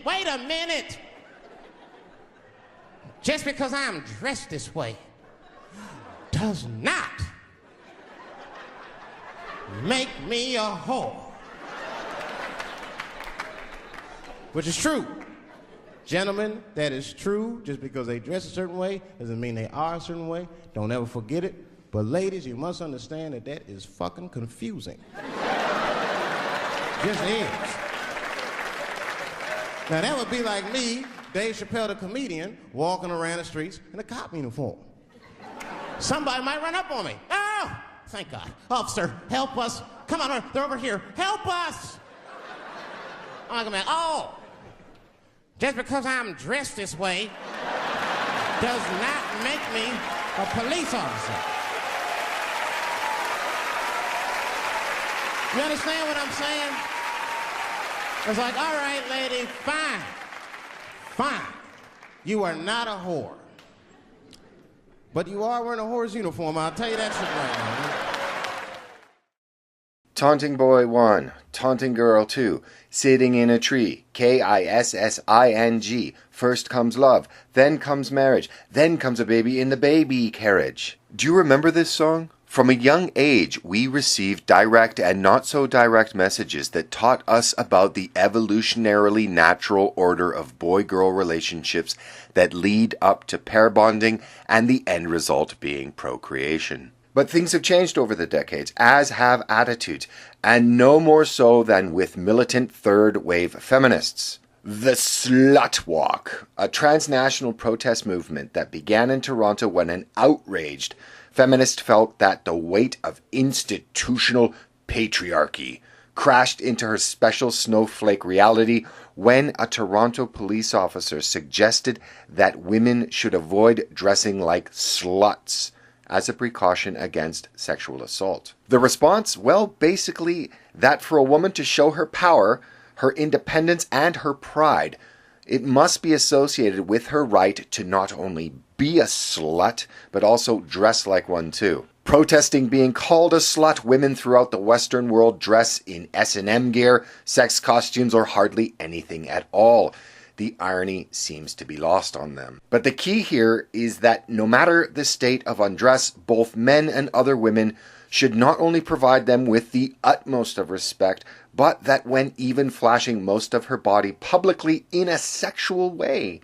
Wait a minute. Just because I'm dressed this way does not make me a whore. Which is true. Gentlemen, that is true. Just because they dress a certain way doesn't mean they are a certain way. Don't ever forget it. But ladies, you must understand that that is fucking confusing. Just is. Now that would be like me, Dave Chappelle the comedian, walking around the streets in a cop uniform. Somebody might run up on me. Oh, thank God. Officer, help us. Come on, they're over here. Help us. I'm like, man, oh, just because I'm dressed this way does not make me a police officer. You understand what I'm saying? It's like, all right, lady, fine. You are not a whore. But you are wearing a whore's uniform, I'll tell you that shit right now. Taunting Boy 1, Taunting Girl 2, Sitting in a Tree, Kissing. First comes love, then comes marriage, then comes a baby in the baby carriage. Do you remember this song? From a young age, we received direct and not so direct messages that taught us about the evolutionarily natural order of boy-girl relationships that lead up to pair bonding and the end result being procreation. But things have changed over the decades, as have attitudes, and no more so than with militant third-wave feminists. The Slut Walk, a transnational protest movement that began in Toronto when an outraged feminist felt that the weight of institutional patriarchy crashed into her special snowflake reality when a Toronto police officer suggested that women should avoid dressing like sluts as a precaution against sexual assault. The response? Well, basically that for a woman to show her power, her independence, and her pride, it must be associated with her right to not only be a slut, but also dress like one too. Protesting being called a slut, women throughout the Western world dress in S&M gear, sex costumes, or hardly anything at all. The irony seems to be lost on them. But the key here is that no matter the state of undress, both men and other women should not only provide them with the utmost of respect, but that when even flashing most of her body publicly in a sexual way,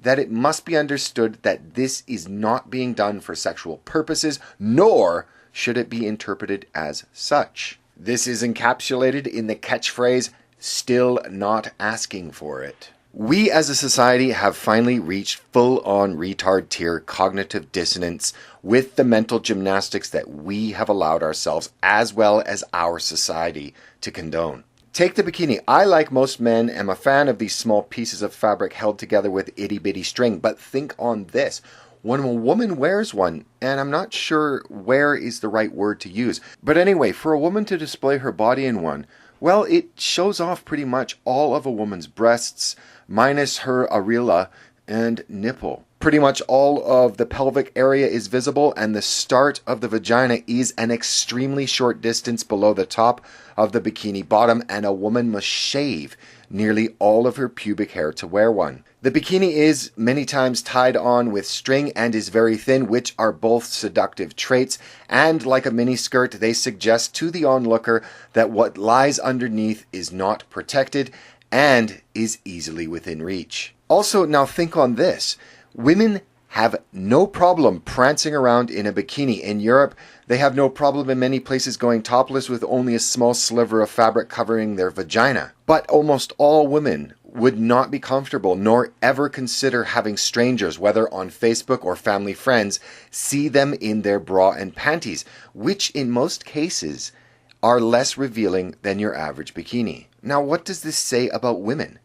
that it must be understood that this is not being done for sexual purposes, nor should it be interpreted as such. This is encapsulated in the catchphrase, "still not asking for it." We as a society have finally reached full-on retard tier cognitive dissonance with the mental gymnastics that we have allowed ourselves as well as our society to condone. Take the bikini. I, like most men, am a fan of these small pieces of fabric held together with itty-bitty string, but think on this. When a woman wears one, and I'm not sure where is the right word to use, but anyway, for a woman to display her body in one, well, it shows off pretty much all of a woman's breasts, minus her areola and nipple. Pretty much all of the pelvic area is visible, and the start of the vagina is an extremely short distance below the top of the bikini bottom, and a woman must shave nearly all of her pubic hair to wear one. The bikini is many times tied on with string and is very thin, which are both seductive traits, and like a mini skirt, they suggest to the onlooker that what lies underneath is not protected and is easily within reach. Also, now think on this. Women have no problem prancing around in a bikini. In Europe, they have no problem in many places going topless with only a small sliver of fabric covering their vagina. But almost all women would not be comfortable nor ever consider having strangers, whether on Facebook or family friends, see them in their bra and panties, which in most cases are less revealing than your average bikini. Now, what does this say about women?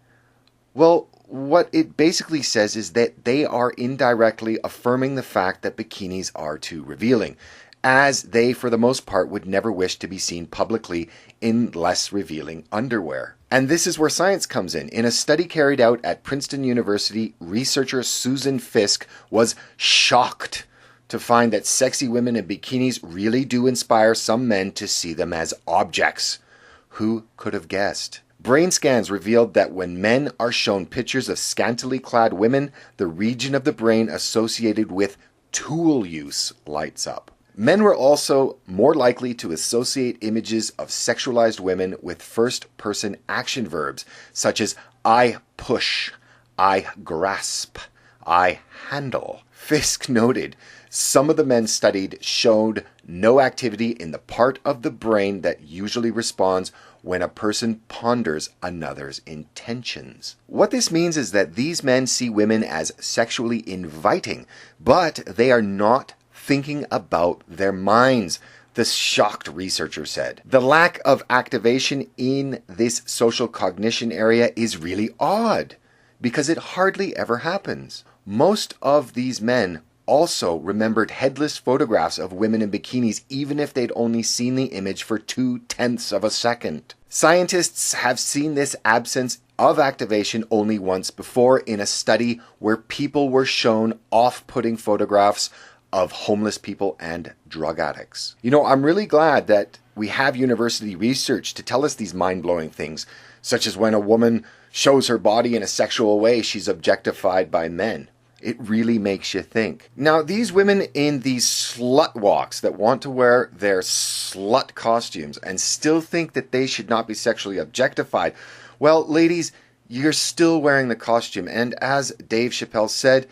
Well, what it basically says is that they are indirectly affirming the fact that bikinis are too revealing, as they, for the most part, would never wish to be seen publicly in less revealing underwear. And this is where science comes in. In a study carried out at Princeton University, researcher Susan Fisk was shocked to find that sexy women in bikinis really do inspire some men to see them as objects. Who could have guessed? Brain scans revealed that when men are shown pictures of scantily clad women, the region of the brain associated with tool use lights up. Men were also more likely to associate images of sexualized women with first-person action verbs, such as I push, I grasp, I handle. Fisk noted some of the men studied showed no activity in the part of the brain that usually responds when a person ponders another's intentions. What this means is that these men see women as sexually inviting, but they are not thinking about their minds, the shocked researcher said. The lack of activation in this social cognition area is really odd, because it hardly ever happens. Most of these men also remembered headless photographs of women in bikinis, even if they'd only seen the image for 0.2 of a second. Scientists have seen this absence of activation only once before in a study where people were shown off-putting photographs of homeless people and drug addicts. You know, I'm really glad that we have university research to tell us these mind-blowing things, such as when a woman shows her body in a sexual way, she's objectified by men. It really makes you think. Now, these women in these slut walks that want to wear their slut costumes and still think that they should not be sexually objectified, well, ladies, you're still wearing the costume. And as Dave Chappelle said,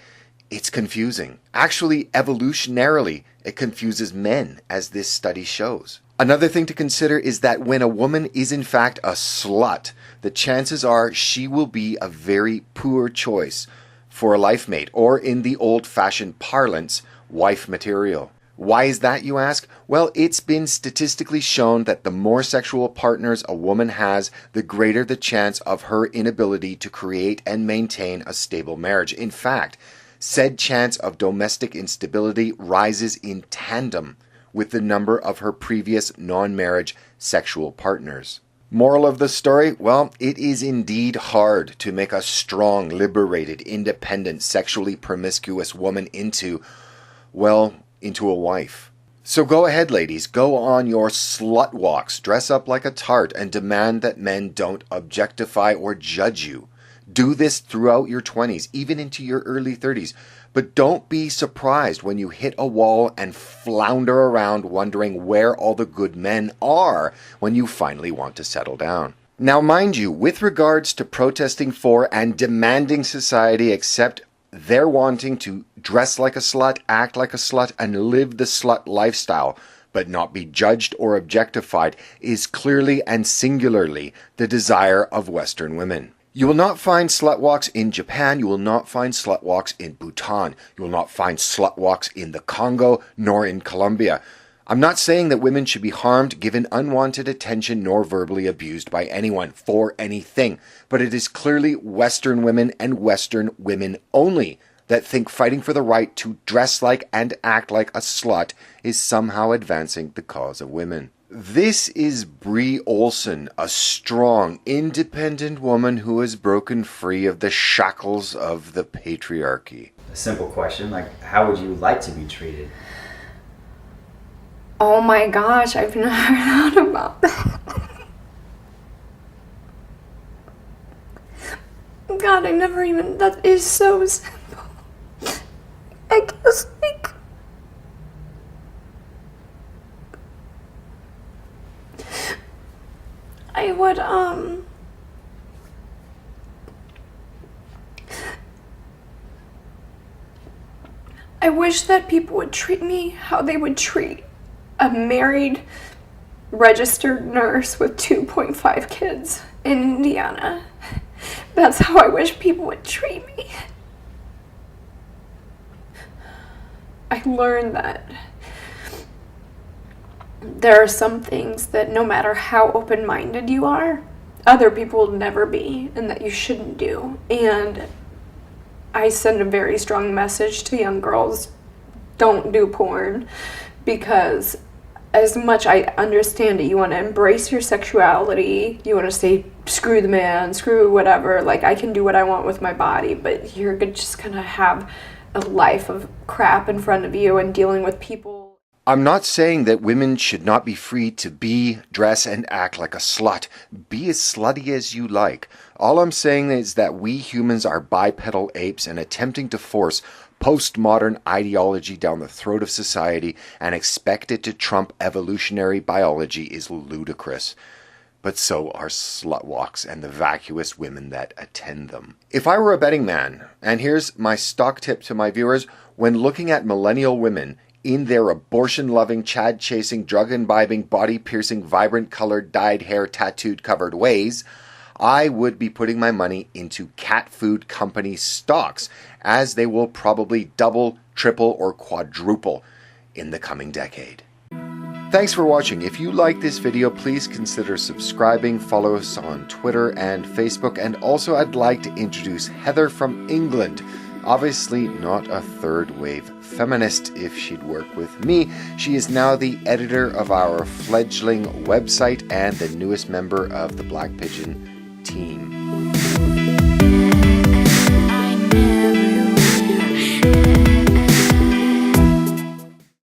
it's confusing. Actually, evolutionarily, it confuses men, as this study shows. Another thing to consider is that when a woman is in fact a slut, the chances are she will be a very poor choice for a life mate, or in the old-fashioned parlance, wife material. Why is that, you ask? Well, it's been statistically shown that the more sexual partners a woman has, the greater the chance of her inability to create and maintain a stable marriage. In fact, said chance of domestic instability rises in tandem with the number of her previous non-marriage sexual partners. Moral of the story? Well, it is indeed hard to make a strong, liberated, independent, sexually promiscuous woman into a wife. So go ahead, ladies, go on your slut walks, dress up like a tart, and demand that men don't objectify or judge you. Do this throughout your 20s, even into your early 30s. But don't be surprised when you hit a wall and flounder around wondering where all the good men are when you finally want to settle down. Now, mind you, with regards to protesting for and demanding society accept their wanting to dress like a slut, act like a slut, and live the slut lifestyle, but not be judged or objectified, is clearly and singularly the desire of Western women. You will not find slut walks in Japan, you will not find slut walks in Bhutan, you will not find slut walks in the Congo, nor in Colombia. I'm not saying that women should be harmed, given unwanted attention, nor verbally abused by anyone for anything, but it is clearly Western women and Western women only that think fighting for the right to dress like and act like a slut is somehow advancing the cause of women. This is Bree Olson, a strong, independent woman who has broken free of the shackles of the patriarchy. A simple question, like, how would you like to be treated? Oh my gosh, I've never thought about that. God, that is so simple. I guess, I would, I wish that people would treat me how they would treat a married registered nurse with 2.5 kids in Indiana. That's how I wish people would treat me. I learned that there are some things that no matter how open-minded you are, other people will never be, and that you shouldn't do. And I send a very strong message to young girls, don't do porn, because as much I understand it, you want to embrace your sexuality, you want to say, screw the man, screw whatever, like I can do what I want with my body, but you're just gonna have a life of crap in front of you and dealing with people. I'm not saying that women should not be free to be, dress, and act like a slut. Be as slutty as you like. All I'm saying is that we humans are bipedal apes, and attempting to force postmodern ideology down the throat of society and expect it to trump evolutionary biology is ludicrous. But so are slut walks and the vacuous women that attend them. If I were a betting man, and here's my stock tip to my viewers, when looking at millennial women in their abortion-loving, chad-chasing, drug-imbibing, body-piercing, vibrant-colored, dyed hair, tattooed-covered ways, I would be putting my money into cat food company stocks, as they will probably double, triple, or quadruple in the coming decade. Thanks for watching. If you like this video, please consider subscribing, follow us on Twitter and Facebook, and also I'd like to introduce Heather from England. Obviously not a third-wave feminist if she'd work with me. She is now the editor of our fledgling website and the newest member of the Black Pigeon team.